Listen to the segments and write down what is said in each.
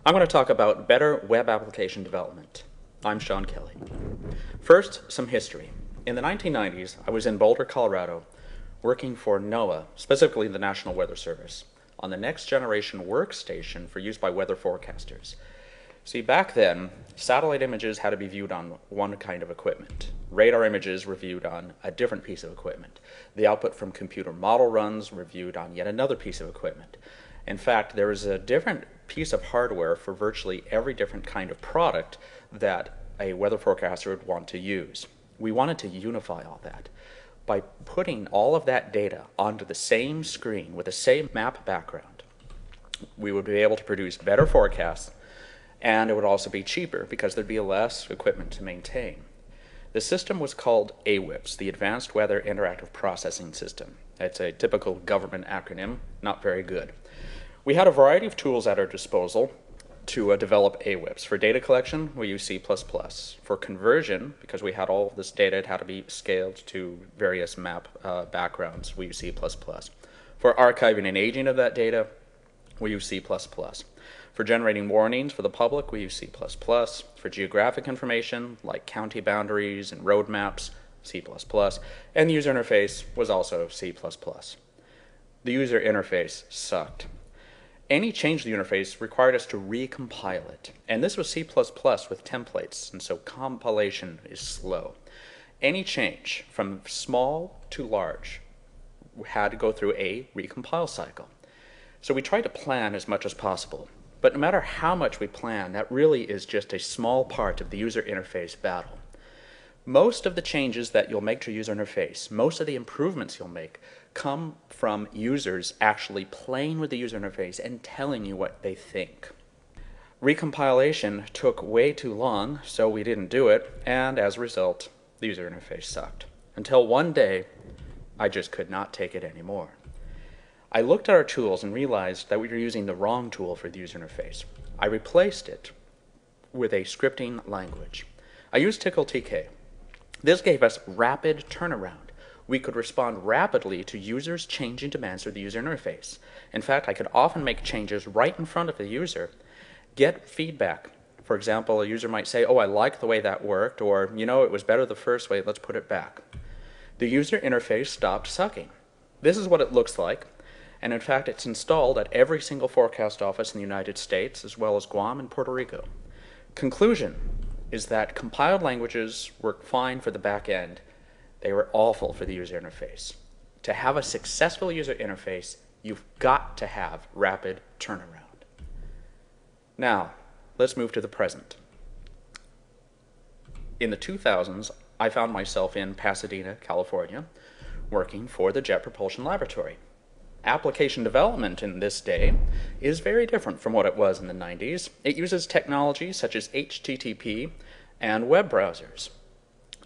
I'm going to talk about better web application development. I'm Sean Kelly. First, some history. In the 1990s, I was in Boulder, Colorado, working for NOAA, specifically the National Weather Service, on the next generation workstation for use by weather forecasters. See, back then, satellite images had to be viewed on one kind of equipment. Radar images were viewed on a different piece of equipment. The output from computer model runs were viewed on yet another piece of equipment. In fact, there was a different piece of hardware for virtually every different kind of product that a weather forecaster would want to use. We wanted to unify all that. By putting all of that data onto the same screen with the same map background, we would be able to produce better forecasts, and it would also be cheaper because there'd be less equipment to maintain. The system was called AWIPS, the Advanced Weather Interactive Processing System. It's a typical government acronym, not very good. We had a variety of tools at our disposal to develop AWIPS. For data collection, we use C++. For conversion, because we had all of this data, it had to be scaled to various map backgrounds, we use C++. For archiving and aging of that data, we use C++. For generating warnings for the public, we use C++. For geographic information, like county boundaries and road maps, C++. And the user interface was also C++. The user interface sucked. Any change to the interface required us to recompile it. And this was C++ with templates, and so compilation is slow. Any change from small to large had to go through a recompile cycle. So we tried to plan as much as possible. But no matter how much we plan, that really is just a small part of the user interface battle. Most of the changes that you'll make to your user interface, most of the improvements you'll make, come from users actually playing with the user interface and telling you what they think. Recompilation took way too long, so we didn't do it, and as a result, the user interface sucked. Until one day, I just could not take it anymore. I looked at our tools and realized that we were using the wrong tool for the user interface. I replaced it with a scripting language. I used TickleTK. This gave us rapid turnaround. We could respond rapidly to users' changing demands for the user interface. In fact, I could often make changes right in front of the user, get feedback. For example, a user might say, "Oh, I like the way that worked," or, "You know, it was better the first way, let's put it back." The user interface stopped sucking. This is what it looks like. And in fact, it's installed at every single forecast office in the United States, as well as Guam and Puerto Rico. Conclusion is that compiled languages work fine for the back end. They were awful for the user interface. To have a successful user interface, you've got to have rapid turnaround. Now, let's move to the present. In the 2000s, I found myself in Pasadena, California, working for the Jet Propulsion Laboratory. Application development in this day is very different from what it was in the 90s. It uses technologies such as HTTP and web browsers.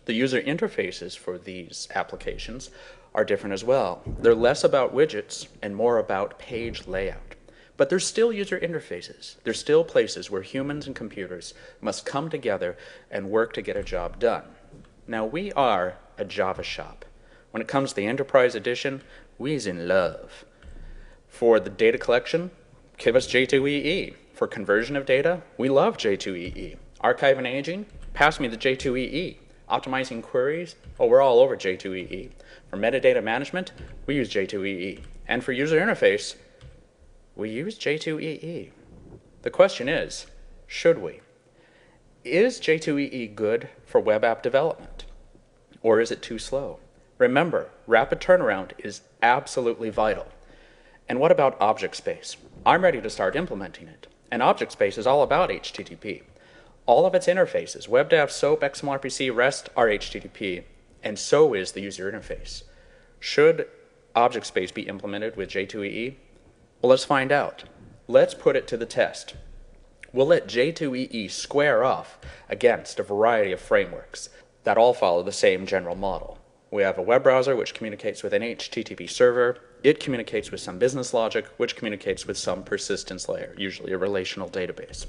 The user interfaces for these applications are different as well. They're less about widgets and more about page layout. But they're still user interfaces. They're still places where humans and computers must come together and work to get a job done. Now, we are a Java shop. When it comes to the Enterprise Edition, we's in love. For the data collection, give us J2EE. For conversion of data, we love J2EE. Archive and aging, pass me the J2EE. Optimizing queries, oh, we're all over J2EE. For metadata management, we use J2EE. And for user interface, we use J2EE. The question is, should we? Is J2EE good for web app development? Or is it too slow? Remember, rapid turnaround is absolutely vital. And what about object space? I'm ready to start implementing it. And object space is all about HTTP. All of its interfaces, WebDAV, Zope, XMLRPC, REST are HTTP, and so is the user interface. Should object space be implemented with J2EE? Well, let's find out. Let's put it to the test. We'll let J2EE square off against a variety of frameworks that all follow the same general model. We have a web browser which communicates with an HTTP server. It communicates with some business logic, which communicates with some persistence layer, usually a relational database.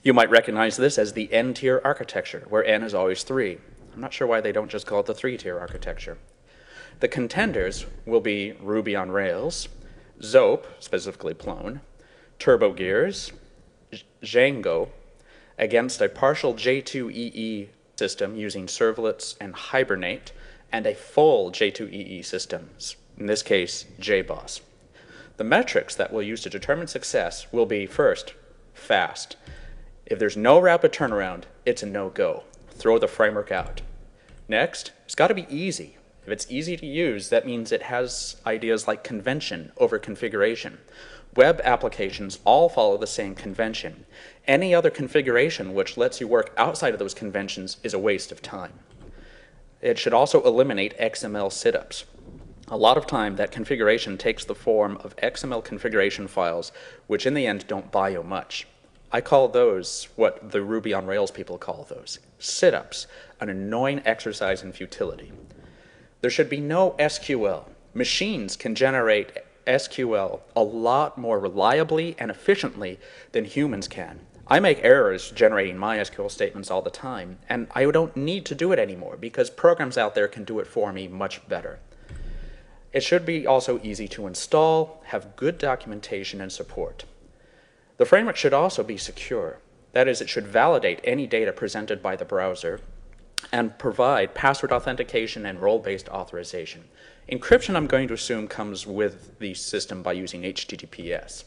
You might recognize this as the N-tier architecture, where N is always 3. I'm not sure why they don't just call it the 3-tier architecture. The contenders will be Ruby on Rails, Zope, specifically Plone, TurboGears, Django against a partial J2EE system using servlets and Hibernate, and a full J2EE system, in this case, Jboss. The metrics that we'll use to determine success will be, first, fast. If there's no rapid turnaround, it's a no-go. Throw the framework out. Next, it's got to be easy. If it's easy to use, that means it has ideas like convention over configuration. Web applications all follow the same convention. Any other configuration which lets you work outside of those conventions is a waste of time. It should also eliminate XML sit-ups. A lot of time that configuration takes the form of XML configuration files, which in the end don't buy you much. I call those what the Ruby on Rails people call those, sit-ups, an annoying exercise in futility. There should be no SQL. Machines can generate SQL a lot more reliably and efficiently than humans can. I make errors generating MySQL statements all the time, and I don't need to do it anymore because programs out there can do it for me much better. It should be also easy to install, have good documentation and support. The framework should also be secure. That is, it should validate any data presented by the browser and provide password authentication and role-based authorization. Encryption, I'm going to assume, comes with the system by using HTTPS.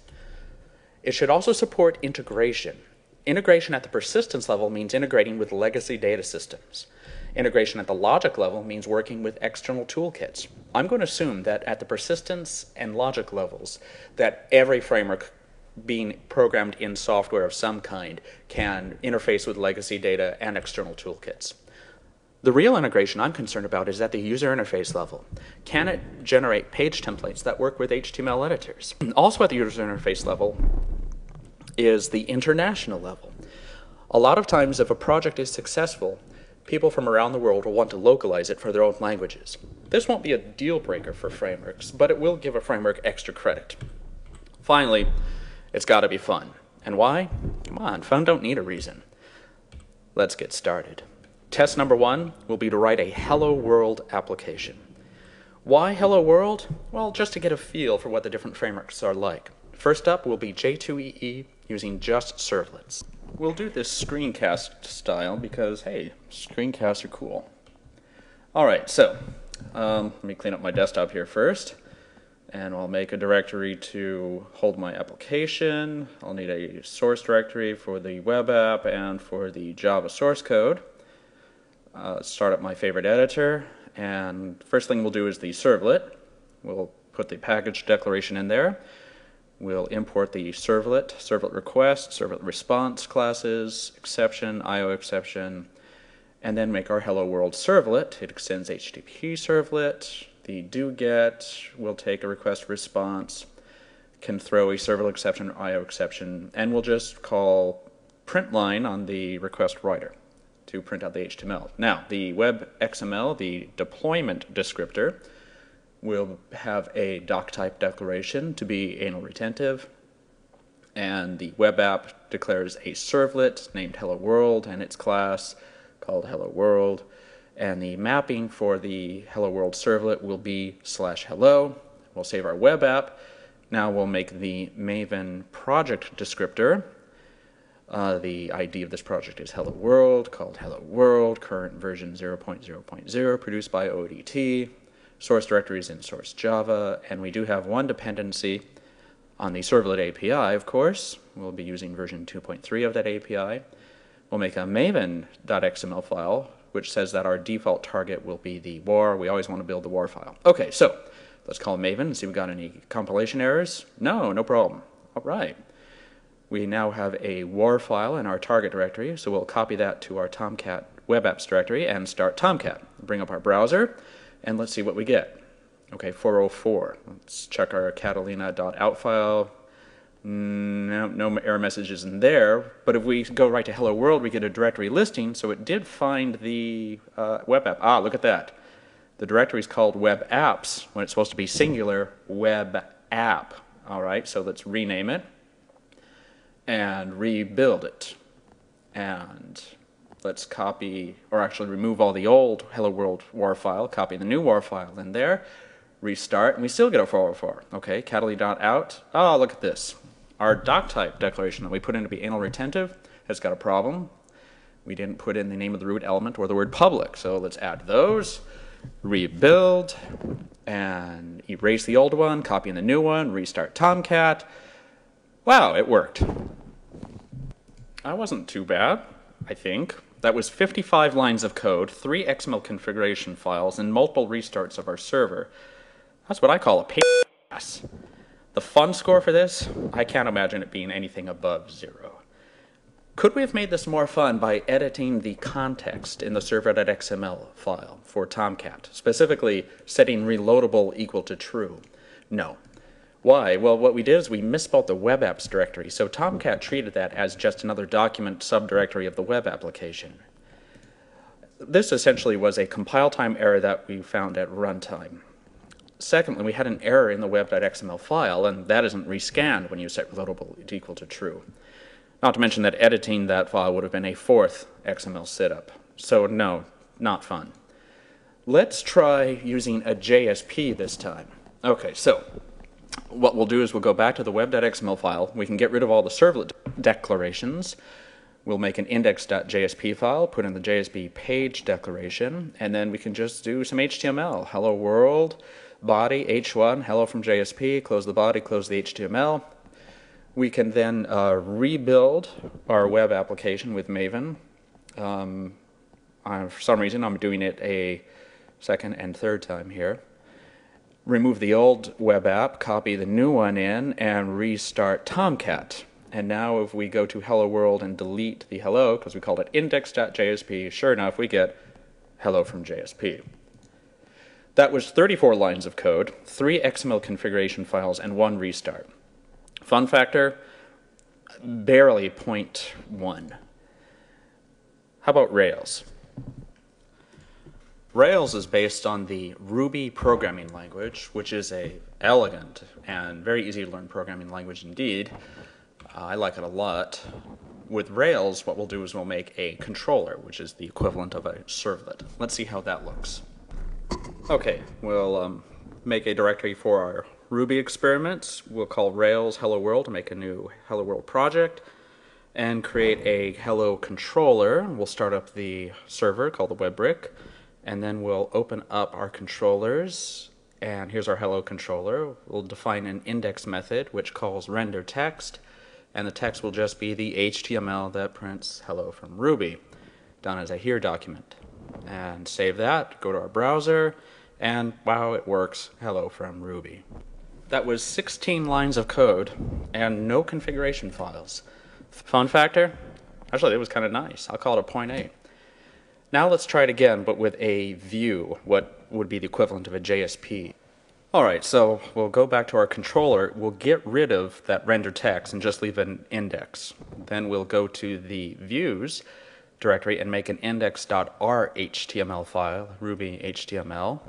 It should also support integration. Integration at the persistence level means integrating with legacy data systems. Integration at the logic level means working with external toolkits. I'm going to assume that at the persistence and logic levels, that every framework being programmed in software of some kind can interface with legacy data and external toolkits. The real integration I'm concerned about is at the user interface level. Can it generate page templates that work with HTML editors? Also at the user interface level is the international level. A lot of times if a project is successful, people from around the world will want to localize it for their own languages. This won't be a deal breaker for frameworks, but it will give a framework extra credit. Finally, it's got to be fun. And why? Come on, fun don't need a reason. Let's get started. Test number 1 will be to write a Hello World application. Why Hello World? Well, just to get a feel for what the different frameworks are like. First up will be J2EE using just servlets. We'll do this screencast style because, hey, screencasts are cool. Alright, so let me clean up my desktop here first. And I'll make a directory to hold my application. I'll need a source directory for the web app and for the Java source code. Start up my favorite editor, and first thing we'll do is the servlet. We'll put the package declaration in there. We'll import the servlet request, servlet response classes, exception, IO exception, and then make our hello world servlet. It extends HTTP servlet. The doGet will take a request response, can throw a servlet exception or IO exception, and we'll just call print line on the request writer to print out the HTML. Now, the web XML, the deployment descriptor, will have a doc type declaration to be anal retentive, and the web app declares a servlet named hello world and its class called hello world, and the mapping for the hello world servlet will be /hello. We'll save our web app. Now we'll make the Maven project descriptor. The ID of this project is hello world, called hello world, current version 0.0.0, produced by ODT. Source directory is in source Java, and we do have one dependency on the servlet API, of course. We'll be using version 2.3 of that API. We'll make a maven.xml file, which says that our default target will be the war. We always want to build the war file. Okay, so let's call Maven and see if we've got any compilation errors. No problem. All right. We now have a war file in our target directory, so we'll copy that to our Tomcat web apps directory and start Tomcat. Bring up our browser, and let's see what we get. Okay, 404. Let's check our catalina.out file. No error messages in there, but if we go right to hello world, we get a directory listing, so it did find the web app. Ah, look at that. The directory is called web apps when it's supposed to be singular web app. All right, so let's rename it and rebuild it. And let's copy, or actually remove all the old hello world war file, copy the new war file in there, restart, and we still get a 404. Okay, catalina.out. Oh, look at this. Our doc type declaration that we put in to be anal retentive has got a problem. We didn't put in the name of the root element or the word public, so let's add those, rebuild, and erase the old one, copy in the new one, restart Tomcat. Wow, it worked. That wasn't too bad, I think. That was 55 lines of code, 3 XML configuration files, and multiple restarts of our server. That's what I call a pain in the ass. The fun score for this, I can't imagine it being anything above 0. Could we have made this more fun by editing the context in the server.xml file for Tomcat, specifically setting reloadable equal to true? No. Why? Well, what we did is we misspelled the web apps directory, so Tomcat treated that as just another document subdirectory of the web application. This essentially was a compile time error that we found at runtime. Secondly, we had an error in the web.xml file, and that isn't rescanned when you set reloadable equal to true. Not to mention that editing that file would have been a 4th XML setup. So no, not fun. Let's try using a JSP this time. Okay, so what we'll do is we'll go back to the web.xml file. We can get rid of all the servlet declarations. We'll make an index.jsp file, put in the JSP page declaration, and then we can just do some HTML. Hello world, body, h1, hello from JSP, close the body, close the HTML. We can then rebuild our web application with Maven. For some reason, I'm doing it a second and third time here. Remove the old web app, copy the new one in, and restart Tomcat. And now if we go to Hello World and delete the hello, because we called it index.jsp, sure enough, we get hello from JSP. That was 34 lines of code, 3 XML configuration files, and 1 restart. Fun factor, barely 0.1. How about Rails? Rails is based on the Ruby programming language, which is a elegant and very easy to learn programming language indeed. I like it a lot. With Rails, what we'll do is we'll make a controller, which is the equivalent of a servlet. Let's see how that looks. Okay, we'll make a directory for our Ruby experiments. We'll call Rails Hello World to make a new Hello World project and create a Hello controller. We'll start up the server called the web brick, and then we'll open up our controllers, and here's our Hello controller. We'll define an index method which calls render text, and the text will just be the HTML that prints hello from Ruby, done as a here document. And save that, go to our browser, and wow, it works, hello from Ruby. That was 16 lines of code and no configuration files. Fun factor? Actually, it was kind of nice. I'll call it a 0.8. Now let's try it again, but with a view, what would be the equivalent of a JSP. Alright, so we'll go back to our controller. We'll get rid of that render text and just leave an index. Then we'll go to the views directory and make an index.rhtml file, Ruby HTML,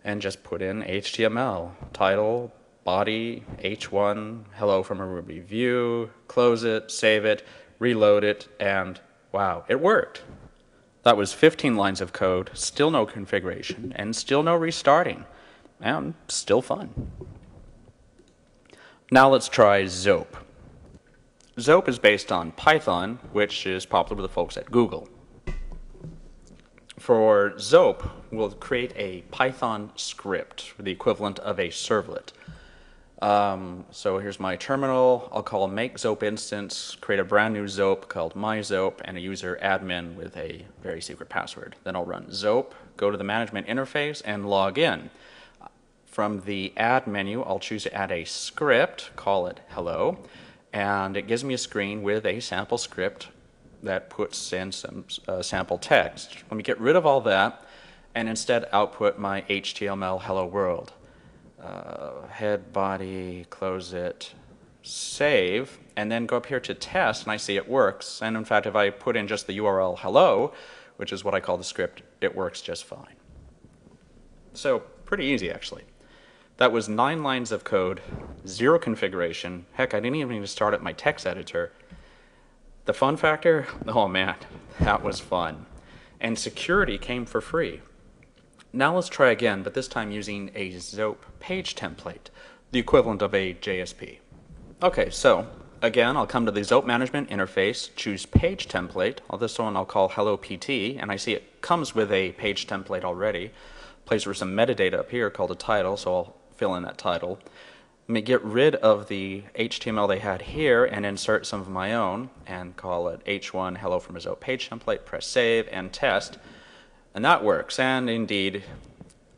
and just put in HTML, title, body, h1, hello from a Ruby view, close it, save it, reload it, and wow, it worked. That was 15 lines of code, still no configuration, and still no restarting, and still fun. Now let's try Zope. Zope is based on Python, which is popular with the folks at Google. For Zope, we'll create a Python script, the equivalent of a servlet. So here's my terminal. I'll call make Zope instance, create a brand new Zope called myZope, and a user admin with a very secret password. Then I'll run Zope, go to the management interface, and log in. From the add menu, I'll choose to add a script, call it hello, and it gives me a screen with a sample script that puts in some sample text. Let me get rid of all that and instead output my HTML hello world. Head, body, close it, save, and then go up here to test, and I see it works. And in fact, if I put in just the URL hello, which is what I call the script, it works just fine. So pretty easy, actually. That was 9 lines of code, 0 configuration. Heck, I didn't even need to start up my text editor. The fun factor? Oh man, that was fun. And security came for free. Now let's try again, but this time using a Zope page template, the equivalent of a JSP. Okay, so Again, I'll come to the Zope management interface, choose page template. This one I'll call Hello PT, and I see it comes with a page template already. Place for some metadata up here called a title, so I'll fill in that title. Let me get rid of the HTML they had here and insert some of my own and call it H1 Hello from a Zope page template, press save and test, and that works. And indeed,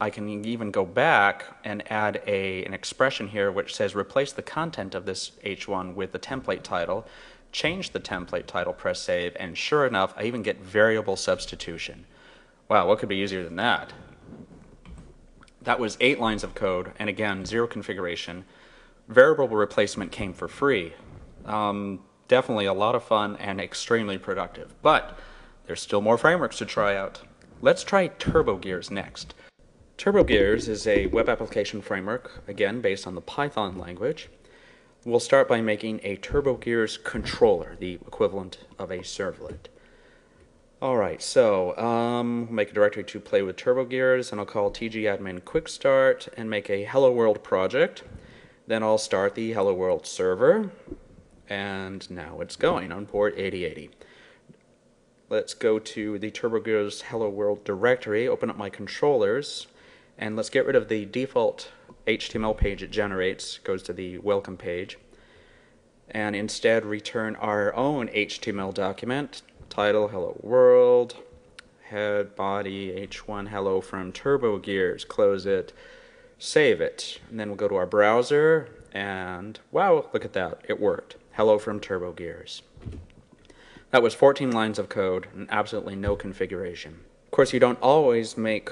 I can even go back and add an expression here which says replace the content of this H1 with the template title, change the template title, press save, and sure enough, I even get variable substitution. Wow, what could be easier than that? That was 8 lines of code, and again, 0 configuration. Variable replacement came for free. Definitely a lot of fun and extremely productive. But there's still more frameworks to try out. Let's try TurboGears next. TurboGears is a web application framework, again, based on the Python language. We'll start by making a TurboGears controller, the equivalent of a servlet. Alright, so make a directory to play with TurboGears, and I'll call tgadmin quickstart and make a Hello World project. Then I'll start the Hello World server, and now it's going on port 8080. Let's go to the TurboGears Hello World directory, open up my controllers, and let's get rid of the default HTML page it generates, goes to the welcome page, and instead return our own HTML document, title Hello World, head, body, H1 Hello from TurboGears, close it, save it, and then we'll go to our browser, and wow, look at that, it worked. Hello from TurboGears. That was 14 lines of code and absolutely no configuration. Of course, you don't always make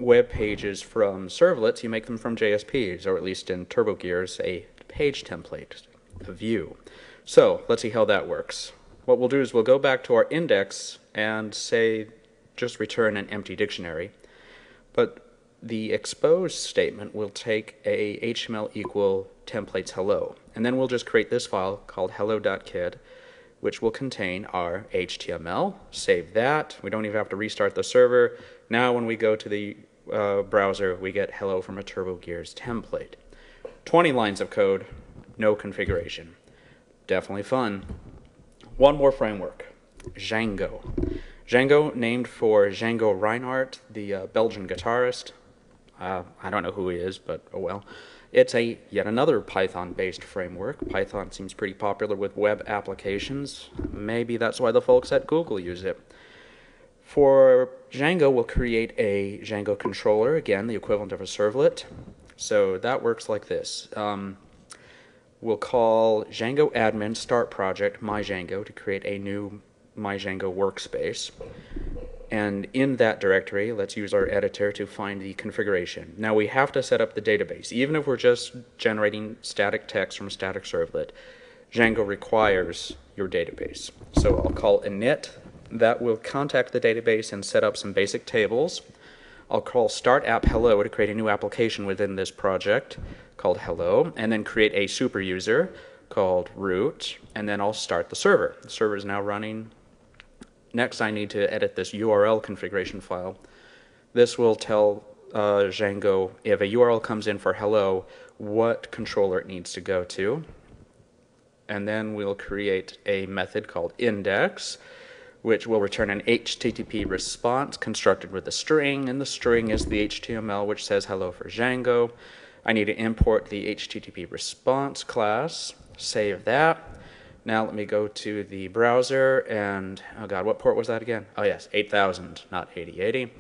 web pages from servlets, you make them from JSPs, or at least in TurboGears, a page template, a view. So let's see how that works. What we'll do is we'll go back to our index and say just return an empty dictionary, but the expose statement will take a HTML equal templates hello, and then we'll just create this file called hello.kid, which will contain our HTML. Save that. We don't even have to restart the server. Now when we go to the browser, we get hello from a TurboGears template. 20 lines of code, no configuration. Definitely fun. One more framework, Django. Django, named for Django Reinhardt, the Belgian guitarist. I don't know who he is, but oh well. It's yet another Python-based framework. Python seems pretty popular with web applications. Maybe that's why the folks at Google use it. For Django, we'll create a Django controller, again, the equivalent of a servlet. So that works like this. We'll call Django admin start project myDjango to create a new myDjango workspace. And in that directory, let's use our editor to find the configuration. Now we have to set up the database. Even if we're just generating static text from a static servlet, Django requires your database. So I'll call init. That will contact the database and set up some basic tables. I'll call start app hello to create a new application within this project called hello, and then create a super user called root, and then I'll start the server. The server is now running. Next, I need to edit this URL configuration file. This will tell Django if a URL comes in for hello, what controller it needs to go to. And then we'll create a method called index, which will return an HTTP response constructed with a string, and the string is the HTML which says hello for Django. I need to import the HTTP response class, save that. Now let me go to the browser and, oh god, what port was that again? Oh yes, 8000, not 8080.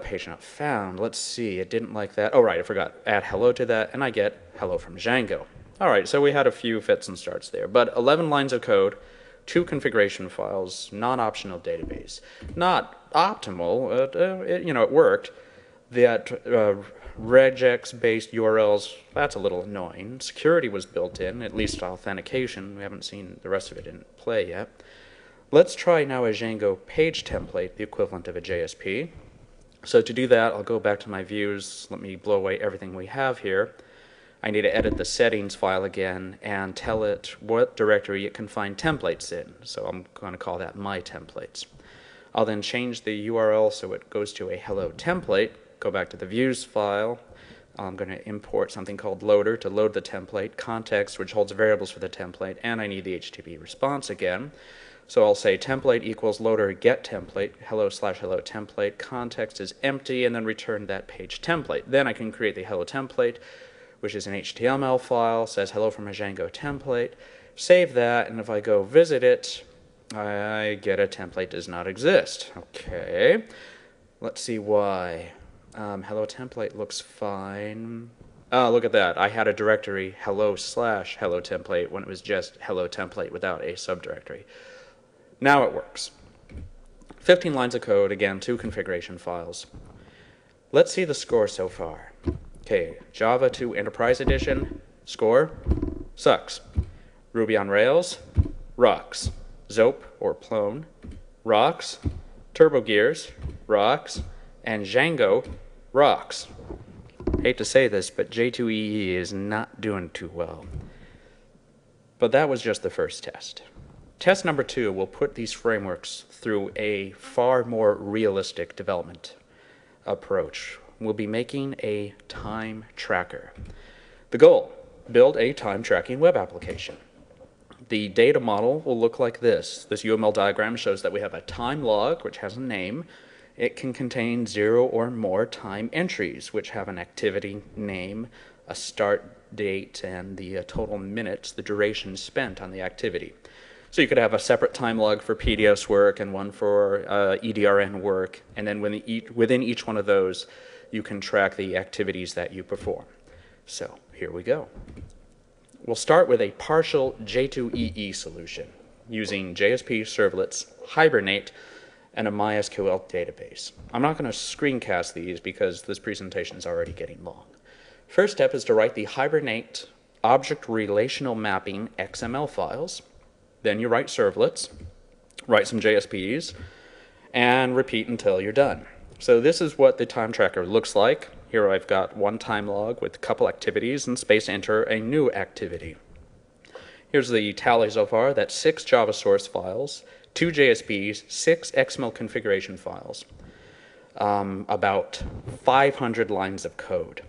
Page not found. Let's see, it didn't like that. Oh right, I forgot. Add hello to that, and I get hello from Django. Alright, so we had a few fits and starts there, but 11 lines of code, 2 configuration files, non-optional database. Not optimal, it worked. That regex-based URLs, that's a little annoying. Security was built in, at least authentication. We haven't seen the rest of it in play yet. Let's try now a Django page template, the equivalent of a JSP. So to do that, I'll go back to my views. Let me blow away everything we have here. I need to edit the settings file again and tell it what directory it can find templates in. So I'm going to call that my templates. I'll then change the URL so it goes to a hello template. Go back to the views file, I'm going to import something called loader to load the template, context, which holds variables for the template, and I need the HTTP response again. So I'll say template equals loader get template, hello/hello template, context is empty, and then return that page template. Then I can create the hello template, which is an HTML file, says hello from a Django template, save that, and if I go visit it, I get a template does not exist. Okay, let's see why. Hello template looks fine. Oh, look at that. I had a directory hello/hello template when it was just hello template without a subdirectory. Now it works. 15 lines of code, again, 2 configuration files. Let's see the score so far. Okay, Java 2 Enterprise Edition, score, sucks. Ruby on Rails, rocks. Zope, or Plone, rocks. Turbo Gears, rocks. And Django, rocks. Hate to say this, but J2EE is not doing too well. But that was just the first test. Test number 2 will put these frameworks through a far more realistic development approach. We'll be making a time tracker. The goal, build a time tracking web application. The data model will look like this. This UML diagram shows that we have a time log, which has a name. It can contain 0 or more time entries, which have an activity name, a start date, and the total minutes, the duration spent on the activity. So you could have a separate time log for PDS work and one for EDRN work, and then within each one of those, you can track the activities that you perform. So here we go. We'll start with a partial J2EE solution using JSP servlets, Hibernate, and a MySQL database. I'm not going to screencast these because this presentation is already getting long. First step is to write the Hibernate object relational mapping XML files. Then you write servlets, write some JSPs, and repeat until you're done. So this is what the time tracker looks like. Here I've got one time log with a couple activities and space enter a new activity. Here's the tally so far. That's 6 Java source files, 2 JSPs, 6 XML configuration files, about 500 lines of code.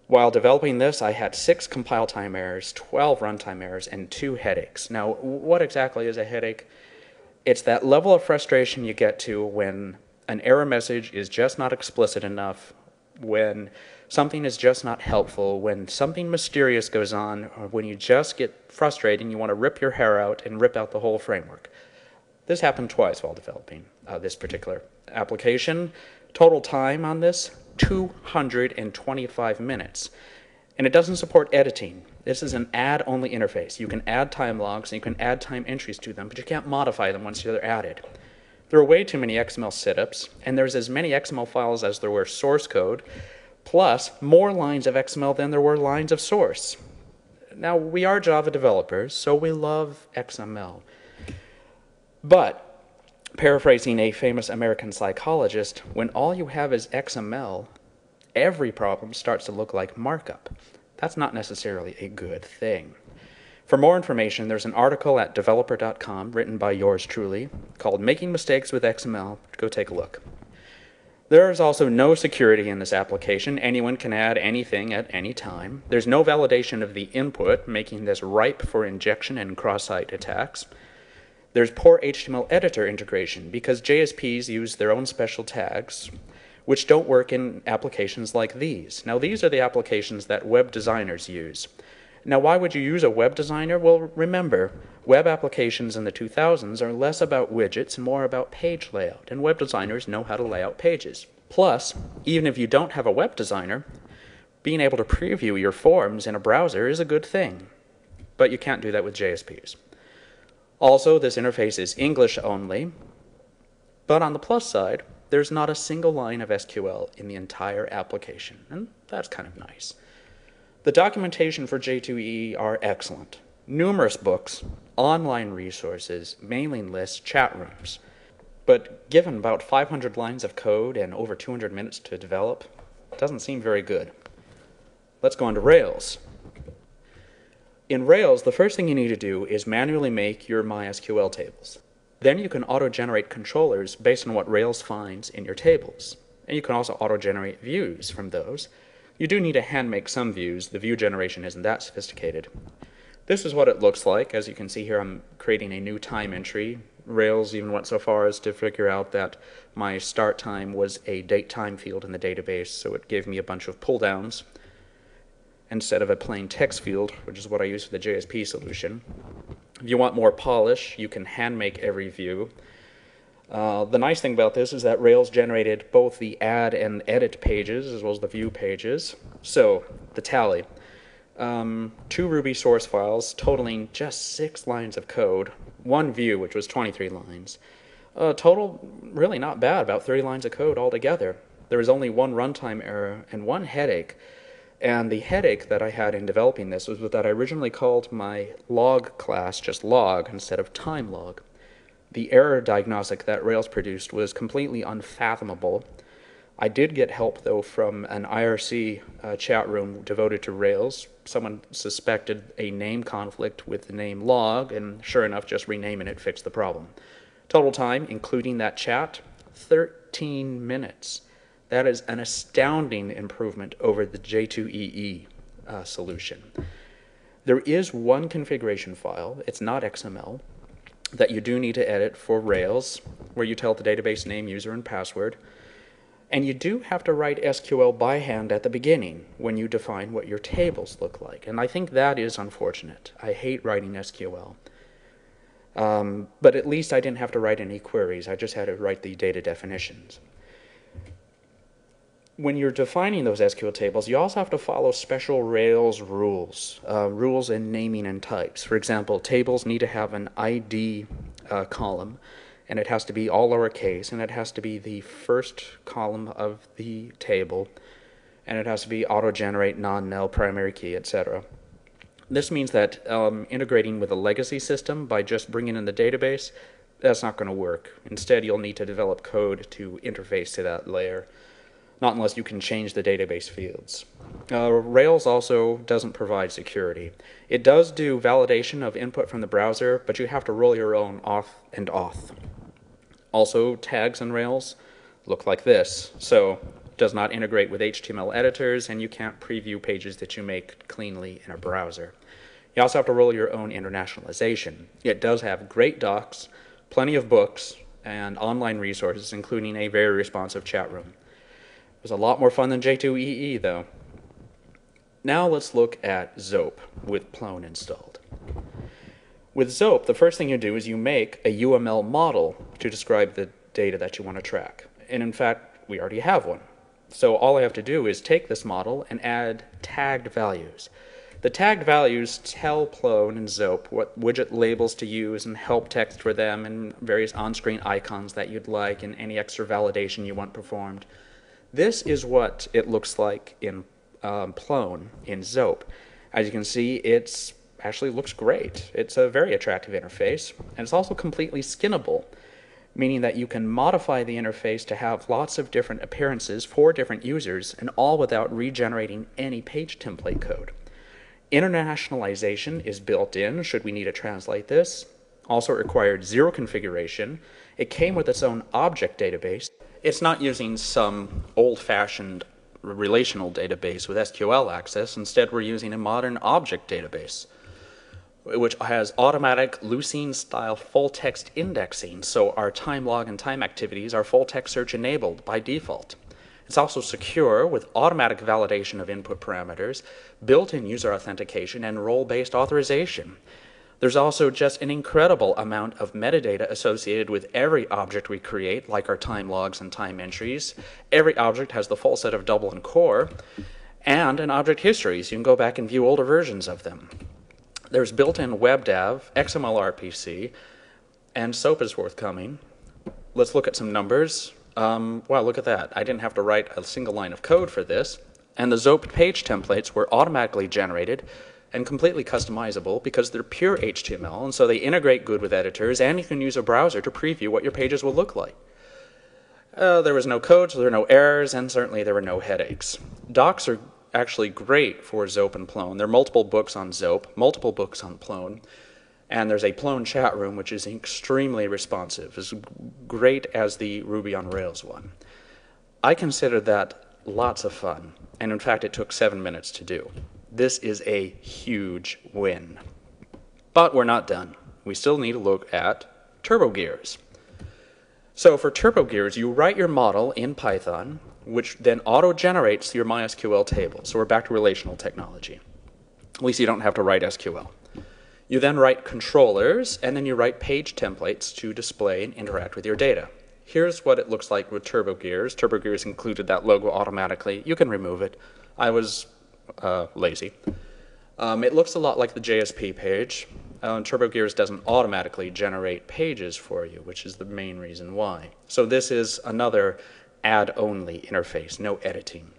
While developing this, I had 6 compile time errors, 12 runtime errors, and 2 headaches. Now, what exactly is a headache? It's that level of frustration you get to when an error message is just not explicit enough, when something is just not helpful, when something mysterious goes on, or when you just get frustrated and you want to rip your hair out and rip out the whole framework. This happened twice while developing this particular application. Total time on this, 225 minutes. And it doesn't support editing. This is an add-only interface. You can add time logs and you can add time entries to them, but you can't modify them once they're added. There are way too many XML setups, and there's as many XML files as there were source code, plus more lines of XML than there were lines of source. Now, we are Java developers, so we love XML. But, paraphrasing a famous American psychologist, when all you have is XML, every problem starts to look like markup. That's not necessarily a good thing. For more information, there's an article at developer.com written by yours truly called Making Mistakes with XML. Go take a look. There is also no security in this application. Anyone can add anything at any time. There's no validation of the input, making this ripe for injection and cross-site attacks. There's poor HTML editor integration because JSPs use their own special tags, which don't work in applications like these. Now, these are the applications that web designers use. Now, why would you use a web designer? Well, remember, web applications in the 2000s are less about widgets and more about page layout, and web designers know how to lay out pages. Plus, even if you don't have a web designer, being able to preview your forms in a browser is a good thing. But you can't do that with JSPs. Also, this interface is English only, but on the plus side, there's not a single line of SQL in the entire application, and that's kind of nice. The documentation for J2EE are excellent. Numerous books, online resources, mailing lists, chat rooms. But given about 500 lines of code and over 200 minutes to develop, it doesn't seem very good. Let's go on to Rails. In Rails, the first thing you need to do is manually make your MySQL tables. Then you can auto-generate controllers based on what Rails finds in your tables. And you can also auto-generate views from those. You do need to hand make some views. The view generation isn't that sophisticated. This is what it looks like. As you can see here, I'm creating a new time entry. Rails even went so far as to figure out that my start time was a date time field in the database, so it gave me a bunch of pull downs instead of a plain text field, which is what I use for the JSP solution. If you want more polish, you can hand make every view. The nice thing about this is that Rails generated both the add and edit pages as well as the view pages. So, the tally. 2 Ruby source files totaling just 6 lines of code, 1 view which was 23 lines. Total really not bad, about 30 lines of code altogether. There was only 1 runtime error and 1 headache. And the headache that I had in developing this was that I originally called my log class just log instead of time log. The error diagnostic that Rails produced was completely unfathomable. I did get help, though, from an IRC chat room devoted to Rails. Someone suspected a name conflict with the name log, and sure enough, just renaming it fixed the problem. Total time, including that chat, 13 minutes. That is an astounding improvement over the J2EE solution. There is one configuration file, it's not XML, that you do need to edit for Rails, where you tell the database name, user, and password. And you do have to write SQL by hand at the beginning when you define what your tables look like. And I think that is unfortunate. I hate writing SQL. But at least I didn't have to write any queries. I just had to write the data definitions. When you're defining those SQL tables, you also have to follow special Rails rules, rules in naming and types. For example, tables need to have an ID column, and it has to be all lowercase, and it has to be the first column of the table, and it has to be auto-generate, non-null, primary key, etc. This means that integrating with a legacy system by just bringing in the database, that's not going to work. Instead, you'll need to develop code to interface to that layer. Not unless you can change the database fields. Rails also doesn't provide security. It does do validation of input from the browser, but you have to roll your own auth and auth. Also, tags in Rails look like this. So, it does not integrate with HTML editors, and you can't preview pages that you make cleanly in a browser. You also have to roll your own internationalization. It does have great docs, plenty of books, and online resources, including a very responsive chat room. It was a lot more fun than J2EE, though. Now let's look at Zope with Plone installed. With Zope, the first thing you do is you make a UML model to describe the data that you want to track. And in fact, we already have one. So all I have to do is take this model and add tagged values. The tagged values tell Plone and Zope what widget labels to use and help text for them and various on-screen icons that you'd like and any extra validation you want performed. This is what it looks like in Plone, in Zope. As you can see, it actually looks great. It's a very attractive interface, and it's also completely skinnable, meaning that you can modify the interface to have lots of different appearances for different users, and all without regenerating any page template code. Internationalization is built in, should we need to translate this. Also, it required 0 configuration. It came with its own object database. It's not using some old-fashioned relational database with SQL access. Instead, we're using a modern object database, which has automatic Lucene-style full-text indexing, so our time log and time activities are full-text search enabled by default. It's also secure with automatic validation of input parameters, built-in user authentication, and role-based authorization. There's also just an incredible amount of metadata associated with every object we create, like our time logs and time entries. Every object has the full set of double and core, and an object history, so you can go back and view older versions of them. There's built-in WebDAV, XML RPC, and SOAP is forthcoming. Let's look at some numbers. Wow, look at that. I didn't have to write a single line of code for this. And the Zope page templates were automatically generated and completely customizable because they're pure HTML, and so they integrate good with editors, and you can use a browser to preview what your pages will look like. There was no code, so there were no errors, and certainly there were no headaches. Docs are actually great for Zope and Plone. There are multiple books on Zope, multiple books on Plone, and there's a Plone chat room which is extremely responsive, as great as the Ruby on Rails one. I consider that lots of fun. And in fact, it took 7 minutes to do. This is a huge win. But we're not done. We still need to look at turbo gears. So for turbo gears, you write your model in Python, which then auto-generates your MySQL table. So we're back to relational technology. At least you don't have to write SQL. You then write controllers, and then you write page templates to display and interact with your data. Here's what it looks like with turbo gears. Turbo gears included that logo automatically. You can remove it. I was lazy. It looks a lot like the JSP page. Turbo gears doesn't automatically generate pages for you, which is the main reason why. So this is another add-only interface, no editing.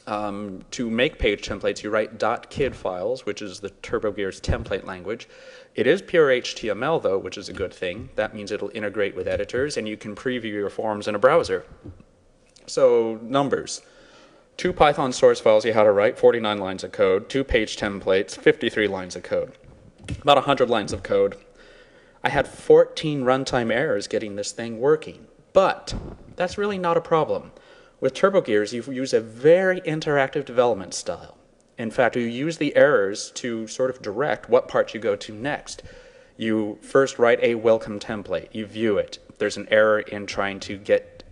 To make page templates, you write .kid files, which is the TurboGears template language. It is pure HTML, though, which is a good thing. That means it'll integrate with editors, and you can preview your forms in a browser. So, numbers. 2 Python source files you had to write, 49 lines of code. 2 page templates, 53 lines of code. About 100 lines of code. I had 14 runtime errors getting this thing working. But that's really not a problem. With TurboGears, you use a very interactive development style. In fact, you use the errors to sort of direct what part you go to next. You first write a welcome template. You view it. There's an error in trying to get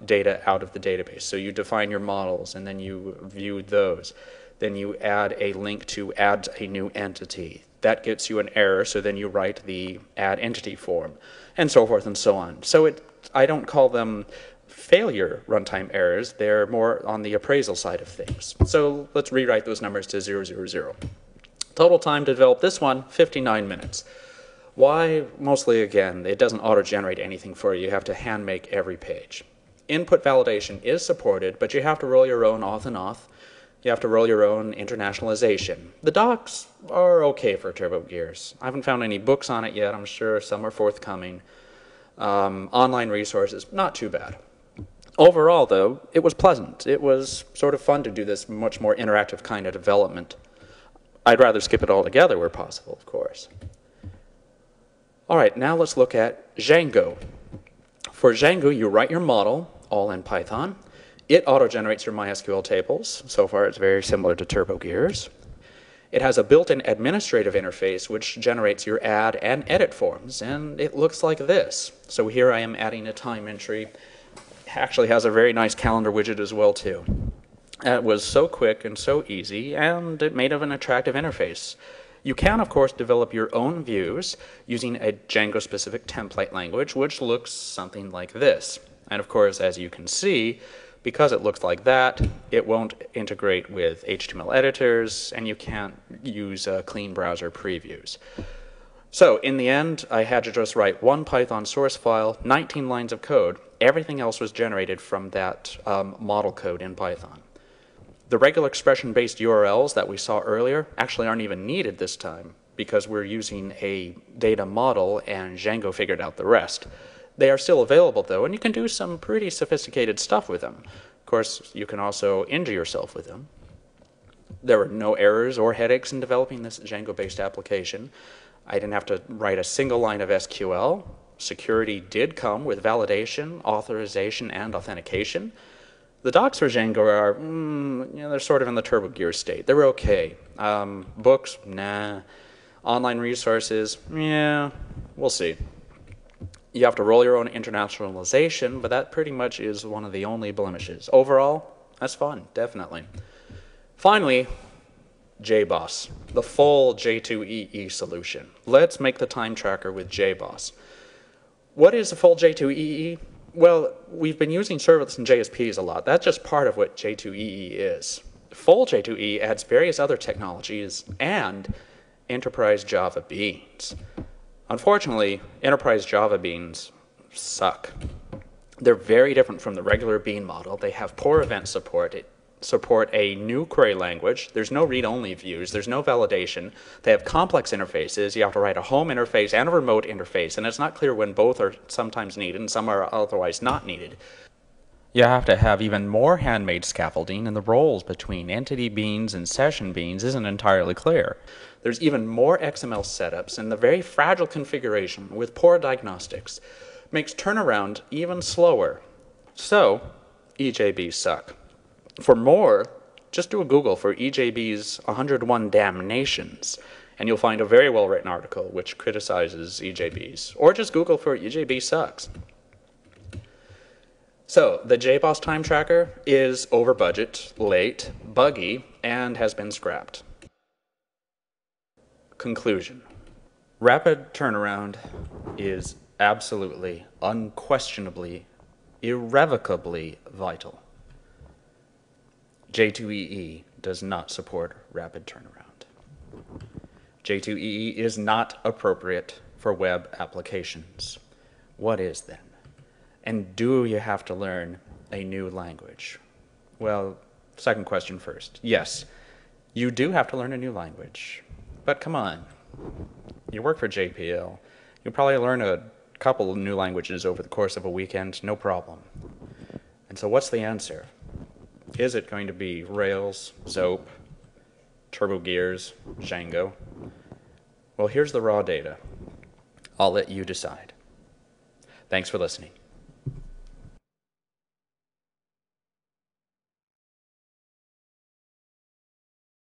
data out of the database. So you define your models, and then you view those. Then you add a link to add a new entity. That gets you an error, so then you write the add entity form, and so forth and so on. So I don't call them failure runtime errors. They're more on the appraisal side of things. So let's rewrite those numbers to 000. Total time to develop this one, 59 minutes. Why? Mostly, again, it doesn't auto-generate anything for you. You have to hand make every page. Input validation is supported, but you have to roll your own auth and auth. You have to roll your own internationalization. The docs are okay for TurboGears. I haven't found any books on it yet. I'm sure some are forthcoming. Online resources, not too bad. Overall, though, it was pleasant. It was sort of fun to do this much more interactive kind of development. I'd rather skip it altogether where possible, of course. All right, now let's look at Django. For Django, you write your model, all in Python. It auto-generates your MySQL tables. So far, it's very similar to TurboGears. It has a built-in administrative interface which generates your add and edit forms, and it looks like this. So here I am adding a time entry. Actually has a very nice calendar widget as well too. It was so quick and so easy, and it made of an attractive interface. You can, of course, develop your own views using a Django-specific template language, which looks something like this. And of course, as you can see, because it looks like that, it won't integrate with HTML editors, and you can't use clean browser previews. So in the end, I had to just write 1 Python source file, 19 lines of code. Everything else was generated from that model code in Python. The regular expression-based URLs that we saw earlier actually aren't even needed this time because we're using a data model and Django figured out the rest. They are still available, though, and you can do some pretty sophisticated stuff with them. Of course, you can also injure yourself with them. There were no errors or headaches in developing this Django-based application. I didn't have to write a single line of SQL. Security did come with validation, authorization, and authentication. The docs for Django are, they're sort of in the TurboGears state. They were okay. Books, nah. Online resources, yeah, we'll see. You have to roll your own internationalization, but that pretty much is one of the only blemishes. Overall, that's fun, definitely. Finally, Jboss, the full J2EE solution. Let's make the time tracker with Jboss. What is a full J2EE? Well, we've been using serverless and JSPs a lot. That's just part of what J2EE is. Full J2EE adds various other technologies and enterprise Java beans. Unfortunately, enterprise Java beans suck. They're very different from the regular bean model. They have poor event support. It support a new query language. There's no read-only views. There's no validation. They have complex interfaces. You have to write a home interface and a remote interface, and it's not clear when both are sometimes needed and some are otherwise not needed. You have to have even more handmade scaffolding, and the roles between entity beans and session beans isn't entirely clear. There's even more XML setups, and the very fragile configuration with poor diagnostics makes turnaround even slower. So, EJBs suck. For more, just do a Google for EJB's 101 Damnations, and you'll find a very well-written article which criticizes EJBs. Or just Google for EJB sucks. So, the Jboss time tracker is over budget, late, buggy, and has been scrapped. Conclusion. Rapid turnaround is absolutely, unquestionably, irrevocably vital. J2EE does not support rapid turnaround. J2EE is not appropriate for web applications. What is then? And do you have to learn a new language? Well, second question first. Yes, you do have to learn a new language. But come on, you work for JPL. You'll probably learn a couple of new languages over the course of a weekend, no problem. And so what's the answer? Is it going to be Rails, Zope, Turbo Gears, Django? Well, here's the raw data. I'll let you decide. Thanks for listening.